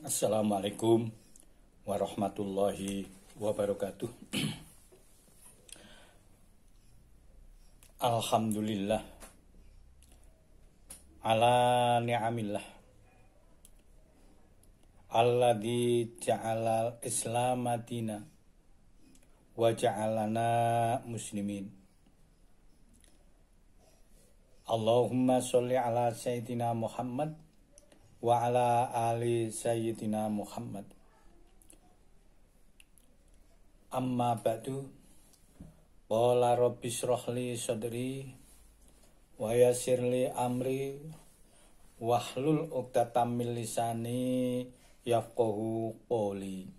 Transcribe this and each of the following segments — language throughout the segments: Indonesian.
Assalamualaikum warahmatullahi wabarakatuh. Alhamdulillah ala ni'amillah alladzi ja'alal islam madina wa ja'alana muslimin. Allahumma sholli ala sayyidina Muhammad wa ala ali sayyidina Muhammad. Amma ba'du. Qala rabbi shrahli sadri wa yassirli amri wahlul 'uqdatam min lisani yafqahu qawli.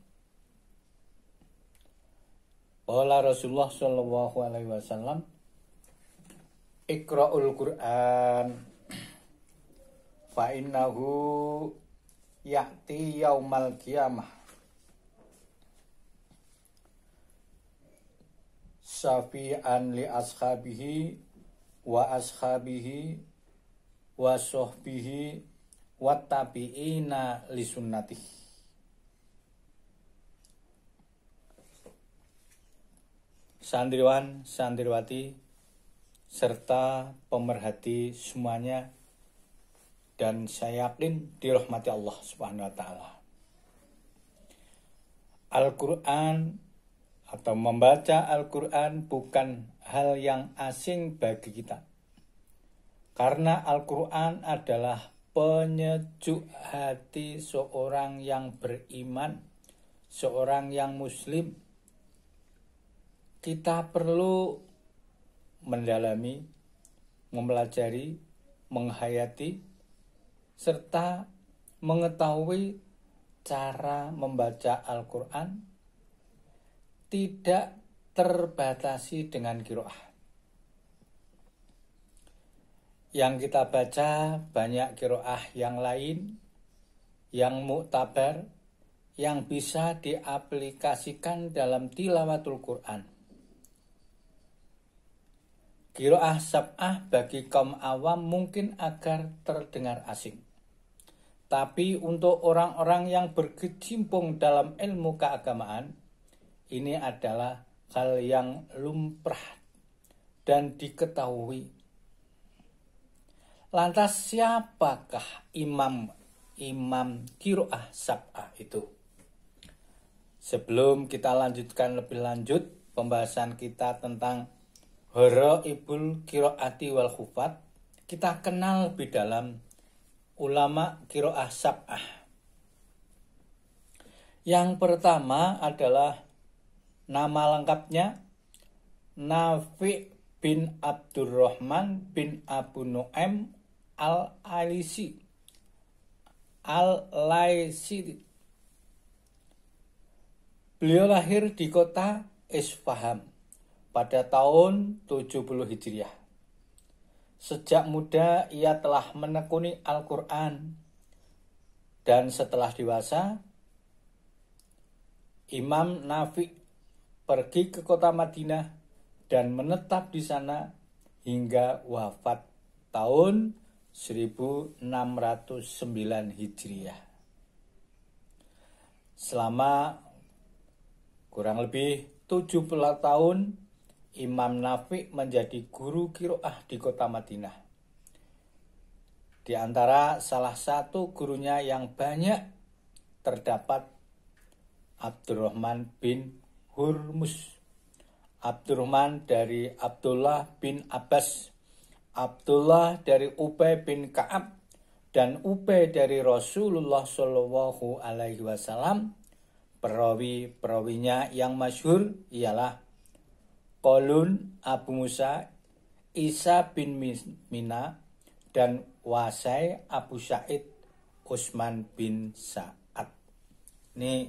Qala Rasulullah sallallahu alaihi wasallam, Iqra'ul Qur'an fa innahu ya'ti yaumal qiyamah syafi'an li ashabihi wa ashabihi wa sahbihi wa tabi'ina li sunnatih. Santriwan, santriwati serta pemerhati semuanya, dan saya yakin dirahmati Allah Subhanahu wa taala. Al-Qur'an atau membaca Al-Qur'an bukan hal yang asing bagi kita. Karena Al-Qur'an adalah penyejuk hati seorang yang beriman, seorang yang muslim. Kita perlu mendalami, mempelajari, menghayati serta mengetahui cara membaca Al-Qur'an tidak terbatasi dengan qiraah. Yang kita baca banyak qiraah yang lain, yang muktabar, yang bisa diaplikasikan dalam tilawatul Qur'an. Qiraah sab'ah bagi kaum awam mungkin agar terdengar asing. Tapi untuk orang-orang yang berkecimpung dalam ilmu keagamaan, ini adalah hal yang lumrah dan diketahui. Lantas siapakah imam qiraah sab'ah itu? Sebelum kita lanjutkan lebih lanjut pembahasan kita tentang Gharaibul qiraati wal khufat, kita kenal lebih dalam ulama qiraah sab'ah. Yang pertama adalah nama lengkapnya Nafi' bin Abdurrahman bin Abu Nu'aim al-Laisi. Beliau lahir di kota Isfahan pada tahun 70 Hijriah. Sejak muda ia telah menekuni Al-Qur'an, dan setelah dewasa Imam Nafi' pergi ke kota Madinah dan menetap di sana hingga wafat tahun 1609 Hijriah. Selama kurang lebih 70 tahun Imam Nafi' menjadi guru qiraah di kota Madinah. Di antara salah satu gurunya yang banyak terdapat Abdurrahman bin Hurmuz, Abdurrahman dari Abdullah bin Abbas, Abdullah dari Ubay bin Ka'ab, dan Ubay dari Rasulullah Shallallahu Alaihi Wasallam. Perawi-perawinya yang masyhur ialah Qalun Abu Musa, Isa bin Mina, dan Wasai Abu Sa'id Utsman bin Sa'ad. Ini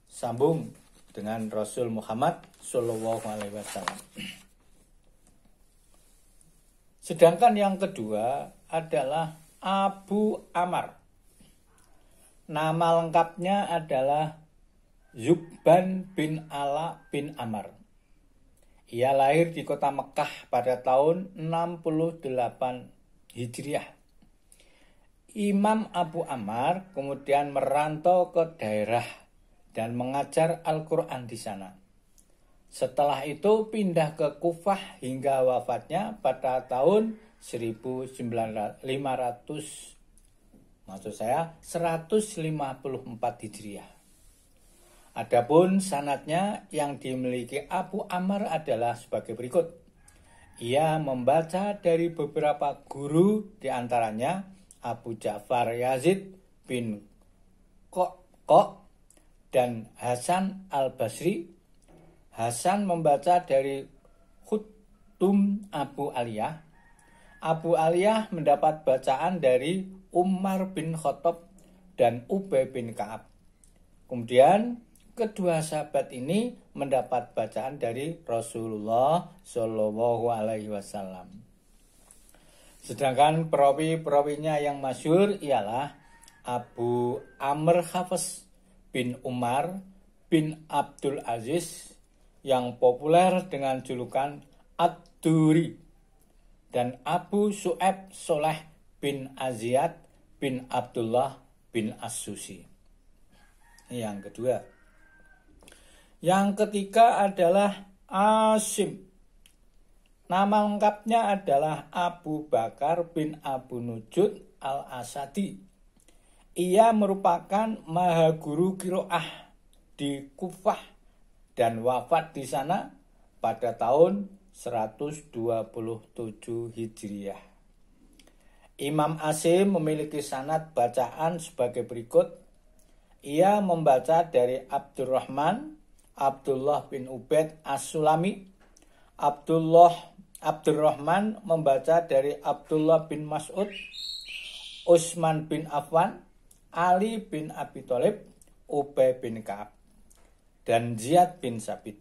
sambung dengan Rasul Muhammad Sallallahu Alaihi Wasallam. Sedangkan yang kedua adalah Abu Amr. Nama lengkapnya adalah Zubban bin Ala bin Amr. Ia lahir di kota Mekah pada tahun 68 Hijriah. Imam Abu Ammar kemudian merantau ke daerah dan mengajar Al-Quran di sana. Setelah itu pindah ke Kufah hingga wafatnya pada tahun 154 Hijriah. Adapun sanadnya yang dimiliki Abu Ammar adalah sebagai berikut. Ia membaca dari beberapa guru, di antaranya Abu Ja'far Yazid bin Qaq dan Hasan al-Basri. Hasan membaca dari Khutum Abu Aliyah. Abu Aliyah mendapat bacaan dari Umar bin Khattab dan Ubay bin Ka'ab. Kemudian kedua sahabat ini mendapat bacaan dari Rasulullah Shallallahu Alaihi Wasallam. Sedangkan perawi-perawinya yang masyhur ialah Abu Amr Hafs bin Umar bin Abdul Aziz yang populer dengan julukan Ad-Duri, dan Abu Su'aib Soleh bin Aziyad bin Abdullah bin As-Susi. Yang kedua. Yang ketiga adalah Asim. Nama lengkapnya adalah Abu Bakar bin Abu Nujud al-Asadi. Ia merupakan mahaguru qiraah di Kufah dan wafat di sana pada tahun 127 Hijriah. Imam Asim memiliki sanad bacaan sebagai berikut. Ia membaca dari Abdullah bin Ubaid As-Sulami. Abdurrahman membaca dari Abdullah bin Mas'ud, Utsman bin Affan, Ali bin Abi Thalib, Ubay bin Ka'ab, dan Zaid bin Sabit.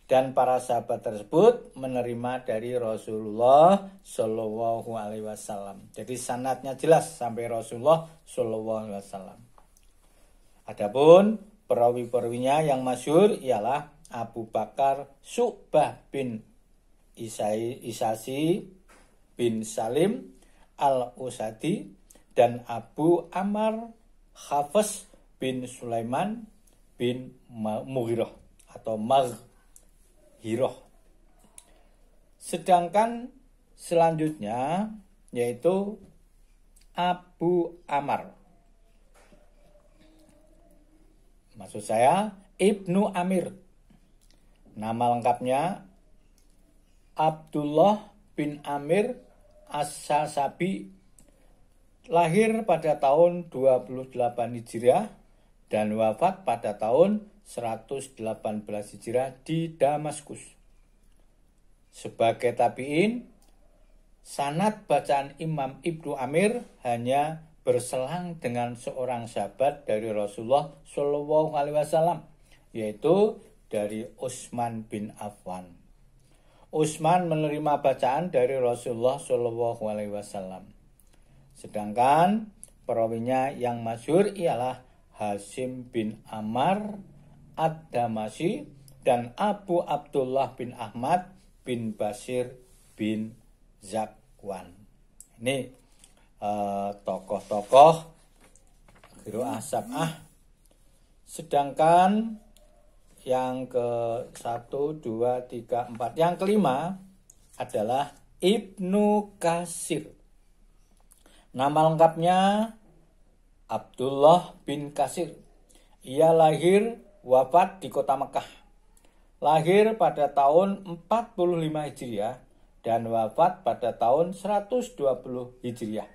Dan para sahabat tersebut menerima dari Rasulullah Shallallahu Alaihi Wasallam. Jadi sanadnya jelas sampai Rasulullah Shallallahu Alaihi Wasallam. Adapun perawi-perawinya yang masyhur ialah Abu Bakar Syu'bah bin Isasi bin Salim al-Usadi dan Abu Ammar Hafs bin Sulaiman bin Mughirah atau Maghirah. Sedangkan selanjutnya yaitu Abu Ammar. Maksud saya Ibnu Amir. Nama lengkapnya Abdullah bin Amir As-Sasabi. Lahir pada tahun 28 Hijriah dan wafat pada tahun 118 Hijriah di Damaskus. Sebagai tabi'in, sanad bacaan Imam Ibnu Amir hanya berselang dengan seorang sahabat dari Rasulullah Shallallahu Alaihi Wasallam, yaitu dari Utsman bin Affan. Utsman menerima bacaan dari Rasulullah Shallallahu Alaihi Wasallam. Sedangkan perawinya yang masyhur ialah Hasim bin Ammar Ad-Damasi dan Abu Abdullah bin Ahmad bin Basir bin Zakwan. Ini tokoh-tokoh qiraah sab'ah. Sedangkan yang ke-1, 2, 3, 4. Yang kelima adalah Ibnu Katsir. Nama lengkapnya Abdullah bin Katsir. Ia lahir wafat di kota Mekah. Lahir pada tahun 45 Hijriah dan wafat pada tahun 120 Hijriah.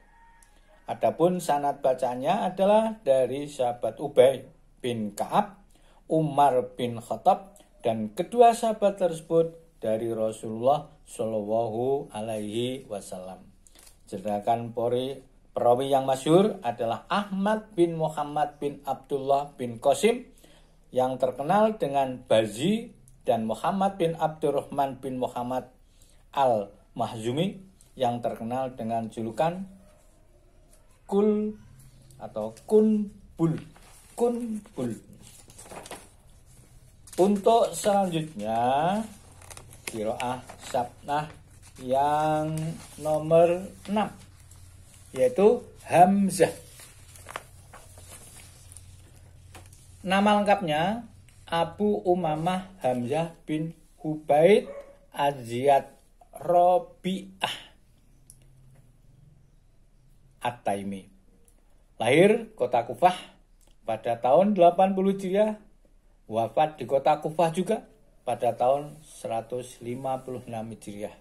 Adapun sanad bacaannya adalah dari sahabat Ubay bin Ka'ab, Umar bin Khattab, dan kedua sahabat tersebut dari Rasulullah Shallallahu Alaihi Wasallam. Sedangkan perawi yang masyhur adalah Ahmad bin Muhammad bin Abdullah bin Qasim yang terkenal dengan Bazi, dan Muhammad bin Abdurrahman bin Muhammad al-Mahzumi yang terkenal dengan julukan Kul atau Kunbul. Untuk selanjutnya qiraah sab'ah yang nomor 6 yaitu Hamzah. Nama lengkapnya Abu Umamah Hamzah bin Hubaid Az-Ziyad Robi'ah At-Taimi. Lahir kota Kufah pada tahun 80 Hijriah, wafat di kota Kufah juga pada tahun 156 Hijriah.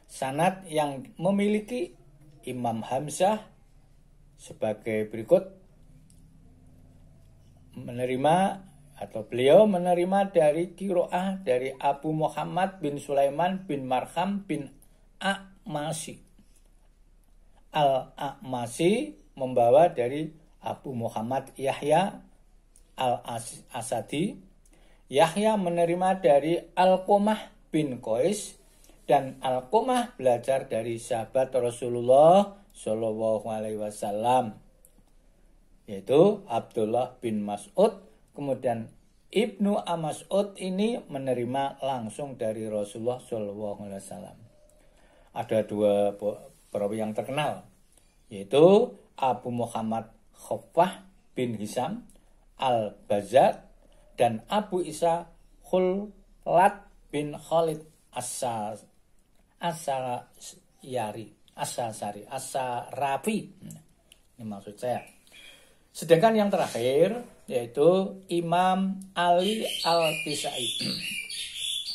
Sanad yang memiliki Imam Hamzah sebagai berikut. Beliau menerima dari qiraah dari Abu Muhammad bin Sulaiman bin Marham bin A'masi. Al-A'masi membawa dari Abu Muhammad Yahya Al-Asadi. Yahya menerima dari Alqamah bin Qais, dan Alqamah belajar dari sahabat Rasulullah Shallallahu Alaihi Wasallam, yaitu Abdullah bin Mas'ud. Kemudian Ibnu Mas'ud ini menerima langsung dari Rasulullah Shallallahu Alaihi Wasallam. Ada dua perawi yang terkenal, yaitu Abu Muhammad Khaffah bin Hisam Al-Bazzar dan Abu Isa Khulat bin Khalid As-Sarafi. Ini maksud saya. Sedangkan yang terakhir yaitu Imam Ali Al-Kisai.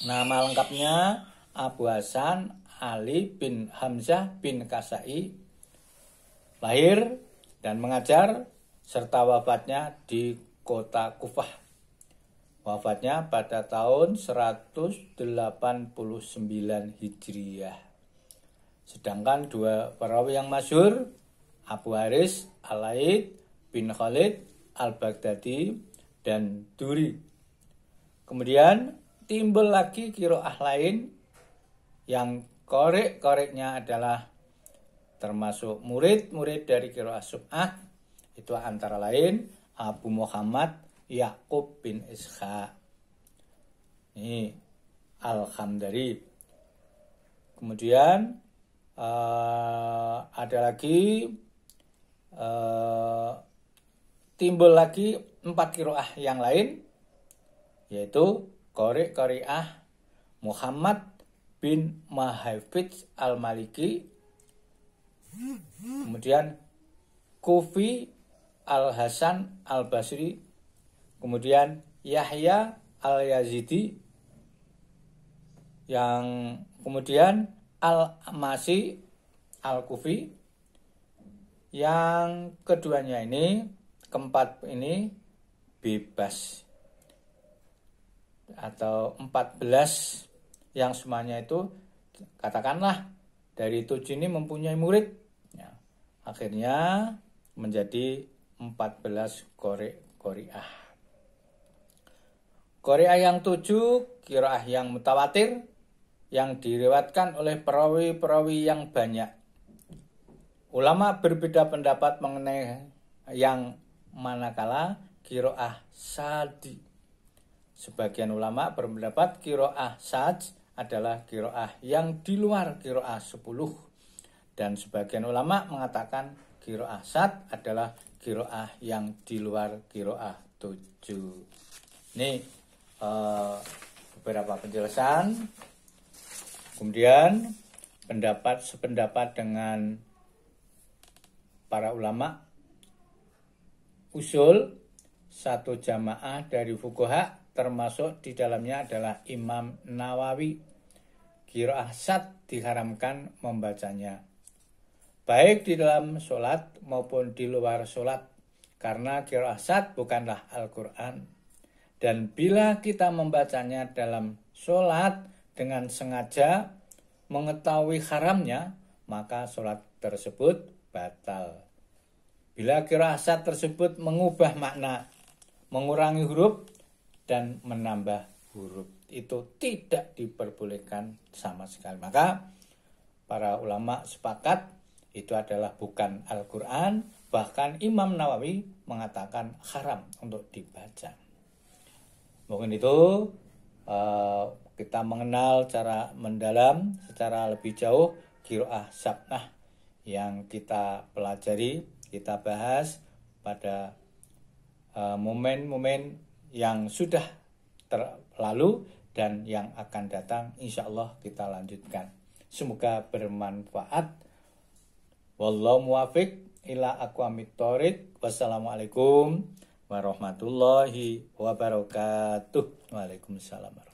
Nama lengkapnya Abu Hasan Ali bin Hamzah bin Kasai. Lahir dan mengajar serta wafatnya di kota Kufah. Wafatnya pada tahun 189 Hijriah. Sedangkan dua perawi yang masyhur, Abu Haris Al-Laid bin Khalid Al-Baghdadi dan Duri. Kemudian timbul lagi qiraah lain yang korek-koreknya adalah termasuk murid-murid dari qiraah Sub'ah, itu antara lain Abu Muhammad Yaqub bin Ishaq. Ini Al-Khamdari. Kemudian ada lagi timbul lagi 4 qiraah yang lain, yaitu qari'ah Muhammad bin Mahfidz Al-Maliki, kemudian Kufi Al-Hasan Al-Basri, kemudian Yahya Al-Yazidi, yang kemudian Al-Masi Al-Kufi. Yang keduanya ini, keempat ini bebas, atau 14 yang semuanya itu katakanlah dari 7 ini mempunyai murid, ya, akhirnya menjadi 14 qari'ah. Qari'ah yang 7 qiraah yang mutawatir yang diriwayatkan oleh perawi-perawi yang banyak. Ulama berbeda pendapat mengenai yang manakala qiraah sadi. Sebagian ulama berpendapat qiraah sad adalah qiraah yang di luar qiraah 10, dan sebagian ulama mengatakan qiraah sad adalah qiraah yang di luar qiraah 7. Ini beberapa penjelasan. Kemudian sependapat dengan para ulama usul satu jamaah dari fuqaha, termasuk di dalamnya adalah Imam Nawawi. Qiraah sad diharamkan membacanya, baik di dalam sholat maupun di luar sholat, karena qiraah sad bukanlah Al-Quran. Dan bila kita membacanya dalam sholat dengan sengaja mengetahui haramnya, maka sholat tersebut batal. Bila qiraah sad tersebut mengubah makna, mengurangi huruf dan menambah huruf, itu tidak diperbolehkan sama sekali. Maka para ulama sepakat itu adalah bukan Al-Quran. Bahkan Imam Nawawi mengatakan haram untuk dibaca. Mungkin itu kita mengenal cara mendalam secara lebih jauh qiraah sab'ah yang kita pelajari, kita bahas pada momen-momen yang sudah terlalu dan yang akan datang. Insya Allah kita lanjutkan. Semoga bermanfaat. Wallahu muwafiq ila aqwamit thoriq. Wassalamualaikum warahmatullahi wabarakatuh. Waalaikumsalam.